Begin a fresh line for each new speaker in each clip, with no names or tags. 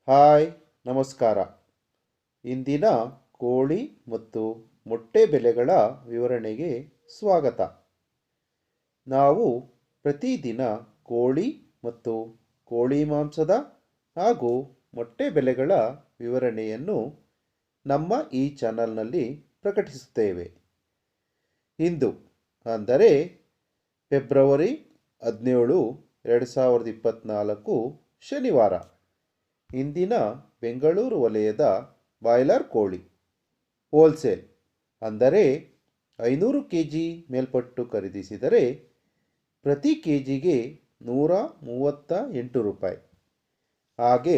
Hi, ನಮಸ್ಕಾರ. ಇಂದಿನ ಕೋಳಿ ಮತ್ತು ಮೊಟ್ಟೆ ಬೆಲೆಗಳ ವಿವರಣೆಗೆ ಸ್ವಾಗತ. ನಾವು ಪ್ರತಿದಿನ ಕೋಳಿ ಮತ್ತು ಕೋಳಿ ಮಾಂಸದ ಹಾಗೂ ಮೊಟ್ಟೆ ಬೆಲೆಗಳ ವಿವರಣೆಯನ್ನು ನಮ್ಮ ಈ ಚಾನಲ್ನಲ್ಲಿ ಪ್ರಕಟಿಸುತ್ತೇವೆ. ಇಂದು ಅಂದರೆ ಫೆಬ್ರವರಿ 17, 2024 ಶನಿವಾರ. ಇಂದಿನ ಬೆಂಗಳೂರು ವಲಯದ ಬಾಯ್ಲರ್ ಕೋಳಿ ಹೋಲ್ಸೇಲ್ ಅಂದರೆ 500 kg ಮೇಲ್ಪಟ್ಟು ಖರೀದಿಸಿದರೆ ಪ್ರತಿ ಕೆ ಜಿಗೆ 138 ರೂಪಾಯಿ. ಹಾಗೆ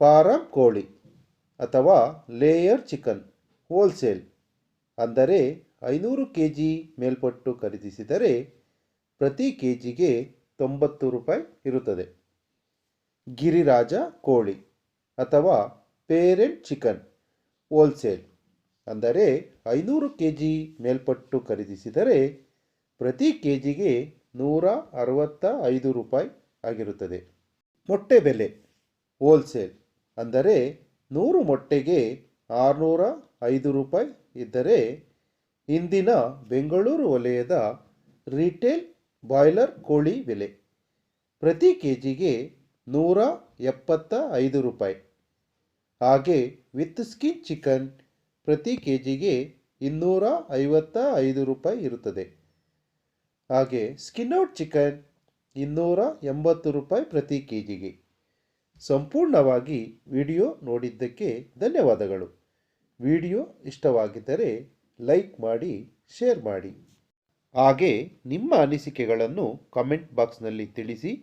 ಫಾರಂ ಕೋಳಿ ಅಥವಾ ಲೇಯರ್ ಚಿಕನ್ ಹೋಲ್ಸೇಲ್ ಅಂದರೆ 500 kg ಮೇಲ್ಪಟ್ಟು ಖರೀದಿಸಿದರೆ ಪ್ರತಿ ಕೆ ಜಿಗೆ 90 ರೂಪಾಯಿ ಇರುತ್ತದೆ. ಗಿರಿರಾಜ ಕೋಳಿ ಅಥವಾ ಪೇರೆಂಟ್ ಚಿಕನ್ ಹೋಲ್ಸೇಲ್ ಅಂದರೆ 500 kg ಮೇಲ್ಪಟ್ಟು ಖರೀದಿಸಿದರೆ ಪ್ರತಿ ಕೆ ಜಿಗೆ 165 ರೂಪಾಯಿ ಆಗಿರುತ್ತದೆ. ಮೊಟ್ಟೆ ಬೆಲೆ ಹೋಲ್ಸೇಲ್ ಅಂದರೆ 100 ಮೊಟ್ಟೆಗೆ 605 ರೂಪಾಯಿ ಇದ್ದರೆ ಇಂದಿನ ಬೆಂಗಳೂರು ವಲಯದ ರಿಟೇಲ್ ಬಾಯ್ಲರ್ ಕೋಳಿ ಬೆಲೆ ಪ್ರತಿ ಕೆ ಜಿಗೆ 175 ರೂಪಾಯಿ. ಹಾಗೆ ವಿತ್ ಸ್ಕಿನ್ ಚಿಕನ್ ಪ್ರತಿ ಕೆ ಜಿಗೆ 255 ರೂಪಾಯಿ ಇರುತ್ತದೆ. ಹಾಗೆ ಸ್ಕಿನ್ ಔಟ್ ಚಿಕನ್ 280 ರೂಪಾಯಿ ಪ್ರತಿ ಕೆ ಜಿಗೆ. ಸಂಪೂರ್ಣವಾಗಿ ವಿಡಿಯೋ ನೋಡಿದ್ದಕ್ಕೆ ಧನ್ಯವಾದಗಳು. ವಿಡಿಯೋ ಇಷ್ಟವಾಗಿದ್ದರೆ ಲೈಕ್ ಮಾಡಿ, ಶೇರ್ ಮಾಡಿ. ಹಾಗೆ ನಿಮ್ಮ ಅನಿಸಿಕೆಗಳನ್ನು ಕಮೆಂಟ್ ಬಾಕ್ಸ್ನಲ್ಲಿ ತಿಳಿಸಿ.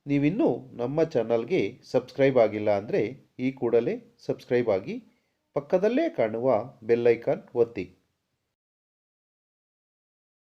ನೀವಿನ್ನೂ ನಮ್ಮ ಚಾನಲ್ಗೆ ಸಬ್ಸ್ಕ್ರೈಬ್ ಆಗಿಲ್ಲ ಅಂದರೆ ಈ ಕೂಡಲೇ ಸಬ್ಸ್ಕ್ರೈಬ್ ಆಗಿ, ಪಕ್ಕದಲ್ಲೇ ಕಾಣುವ ಬೆಲ್ ಐಕಾನ್ ಒತ್ತಿ.